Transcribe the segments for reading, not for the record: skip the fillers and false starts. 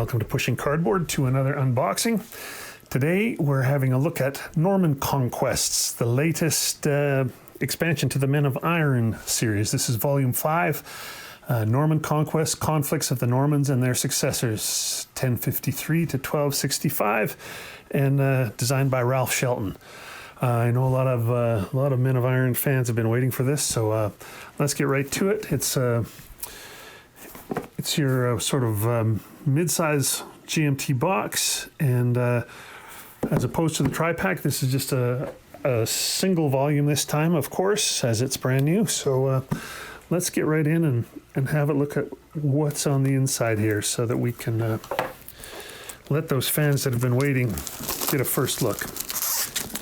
welcome to Pushing Cardboard, to another unboxing. Today we're having a look at Norman Conquests, the latest expansion to the Men of Iron series. This is Volume 5, Norman Conquest, Conflicts of the Normans and Their Successors, 1053 to 1265, and designed by Ralph Shelton. I know a lot of Men of Iron fans have been waiting for this, so let's get right to it. It's your sort of mid-size GMT box, and as opposed to the tri-pack, this is just a single volume this time, of course, as it's brand new. So let's get right in and have a look at what's on the inside here so that we can let those fans that have been waiting get a first look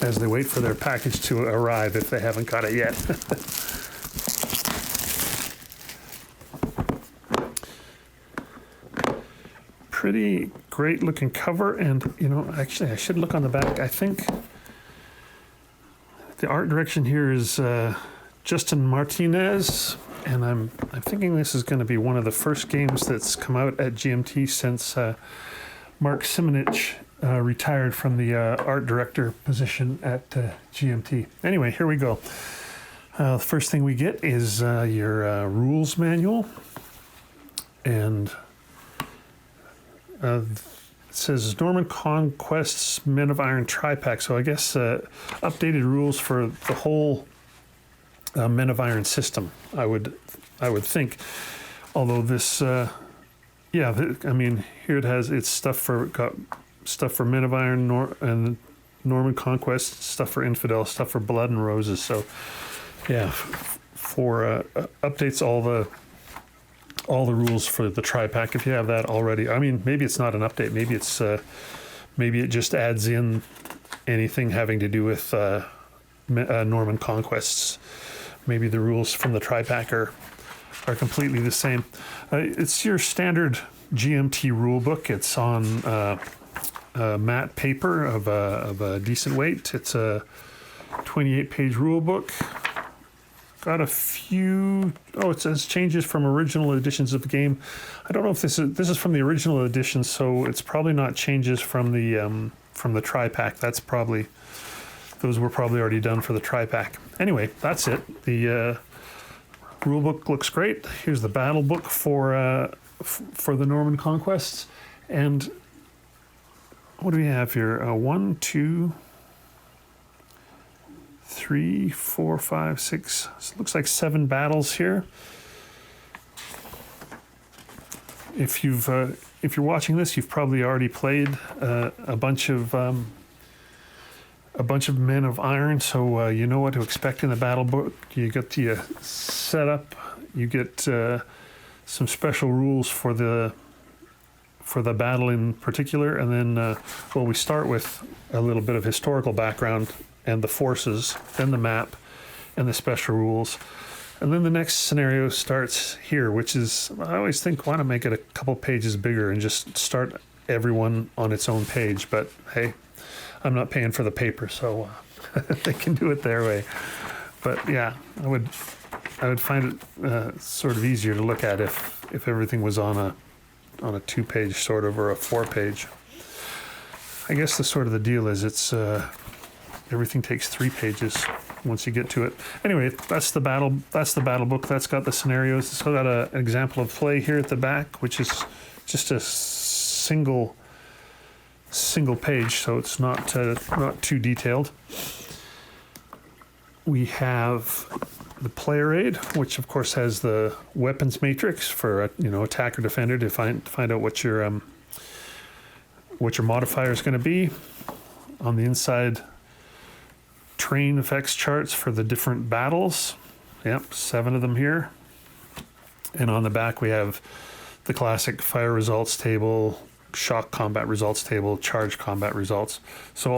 as they wait for their package to arrive if they haven't got it yet. Pretty great looking cover, and actually I should look on the back. I think the art direction here is Justin Martinez, and I'm thinking this is going to be one of the first games that's come out at GMT since Mark Simonich retired from the art director position at GMT. Anyway, here we go. The first thing we get is your rules manual, and it says Norman Conquests Men of Iron tri-pack, so I guess updated rules for the whole Men of Iron system, I would think. Although this, I mean, here it has got stuff for Men of Iron and Norman Conquest, stuff for Infidel, stuff for Blood and Roses. So yeah, for updates all the rules for the tri-pack, if you have that already. I mean, maybe it's not an update. Maybe it's maybe it just adds in anything having to do with Norman Conquests. Maybe the rules from the tri-pack are completely the same. It's your standard GMT rule book. It's on matte paper of a decent weight. It's a 28-page rule book. Got a few. Oh, it says changes from original editions of the game. I don't know if this is from the original edition, so it's probably not changes from the tri-pack. Those were probably already done for the tri-pack. Anyway, that's it. The rule book looks great. Here's the battle book for the Norman Conquests, and what do we have here? 1, 2, 3, 4, 5, 6. So it looks like 7 battles here. If you're watching this, you've probably already played a bunch of Men of Iron, so you know what to expect in the battle book. You get the setup. You get some special rules for the battle in particular, and then we start with a little bit of historical background and the forces, then the map, and the special rules. And then the next scenario starts here, which is, I always think, why not make it a couple pages bigger and just start everyone on its own page. But hey, I'm not paying for the paper, so they can do it their way. But yeah, I would find it sort of easier to look at if everything was on a 2-page sort of, or a 4-page. I guess the deal is it's everything takes 3 pages once you get to it. Anyway, that's the battle book. That's got the scenarios. It's still got an example of play here at the back, which is just a single page, so it's not too detailed. We have the player aid, which of course has the weapons matrix for attack or defender to find out what your modifier is going to be. On the inside, terrain effects charts for the different battles. Yep, 7 of them here. And on the back we have the classic fire results table, shock combat results table, charge combat results. So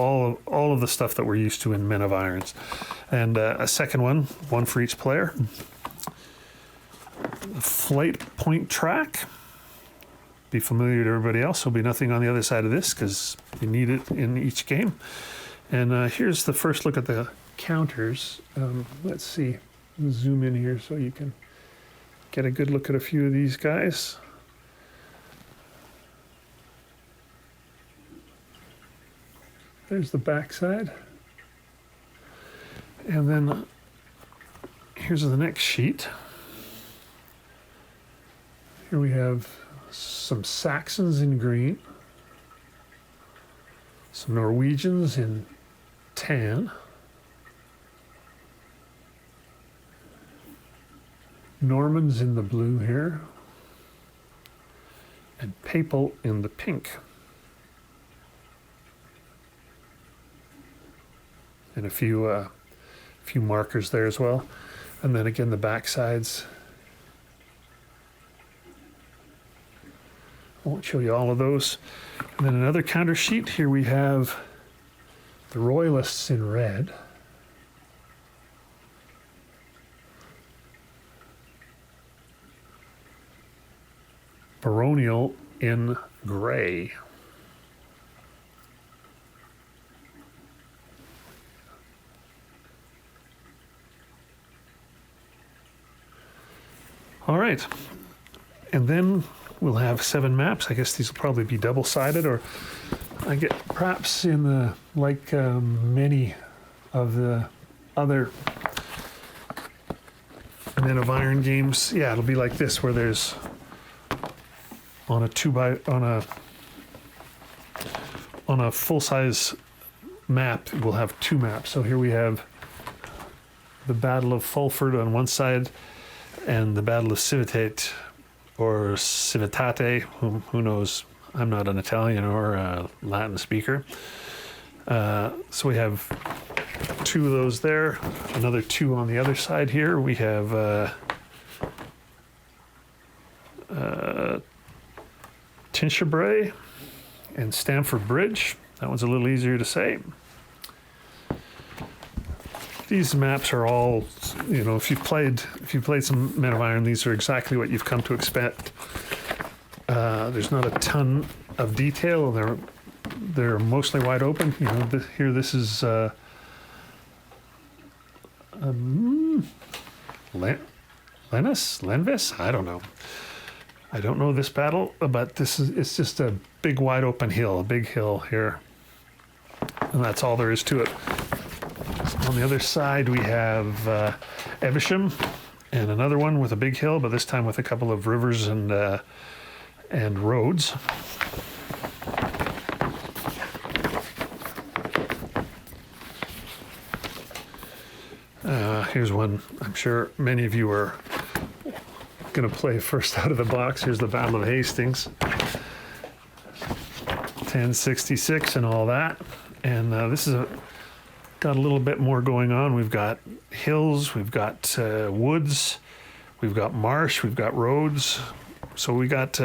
all of the stuff that we're used to in Men of Irons. And a second one for each player. The flight point track. Be familiar to everybody else. There'll be nothing on the other side of this because you need it in each game. And here's the first look at the counters. Let's see. Zoom in here so you can get a good look at a few of these guys. there's the back side. And then here's the next sheet. Here we have some Saxons in green, some Norwegians in tan, Normans in the blue here, and Papal in the pink. And a few markers there as well. And then again, the back sides. I won't show you all of those. And then another counter sheet. Here we have the Royalists in red. Baronial in gray. All right, and then we'll have 7 maps. I guess these will probably be double-sided, or I get perhaps in the many of the other Men of Iron games. Yeah, it'll be like this, where there's on a full-size map, we'll have 2 maps. So here we have the Battle of Fulford on one side, and the Battle of Civitate, or Civitate, who knows? I'm not an Italian or a Latin speaker. So we have 2 of those there, another 2 on the other side here. We have Tinchebray and Stamford Bridge. That one's a little easier to say. These maps are all, if you've played some Men of Iron, these are exactly what you've come to expect. There's not a ton of detail. They're mostly wide open. Here this is Lenvis? I don't know. I don't know this battle, but it's just a big wide open hill, a big hill here. And that's all there is to it. On the other side, we have Evesham, and another one with a big hill, but this time with a couple of rivers and roads. Here's one I'm sure many of you are going to play first out of the box. Here's the Battle of Hastings, 1066 and all that. And this is got a little bit more going on. We've got hills, we've got woods, we've got marsh, we've got roads. So we got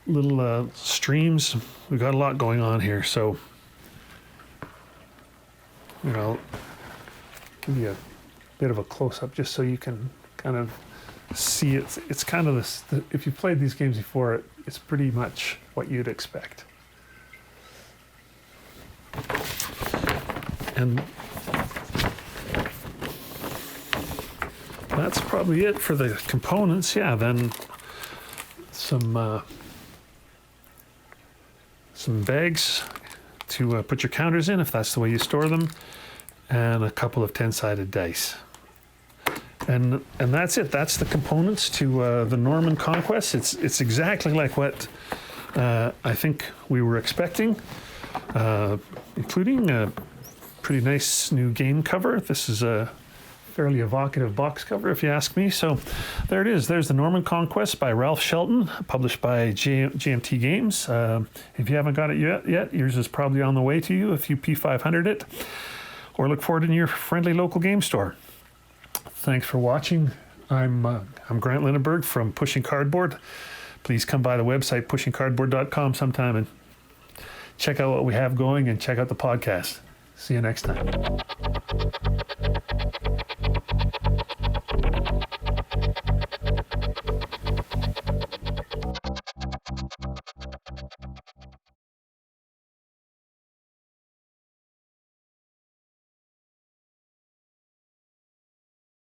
little streams. We've got a lot going on here. So, give you a bit of a close-up just so you can kind of see it. It's kind of this, if you've played these games before, it's pretty much what you'd expect. And that's probably it for the components. Yeah, then some bags to put your counters in, if that's the way you store them, and a couple of 10-sided dice. And that's it. That's the components to the Norman Conquests. It's exactly like what I think we were expecting, including a pretty nice new game cover. This is a fairly evocative box cover, if you ask me. So there it is. There's the Norman Conquest by Ralph Shelton, published by GMT Games. If you haven't got it yet, yours is probably on the way to you if you P500 it, or look for it in your friendly local game store. Thanks for watching. I'm Grant Lindenberg from Pushing Cardboard. Please come by the website pushingcardboard.com sometime and check out what we have going, and check out the podcast. See you next time.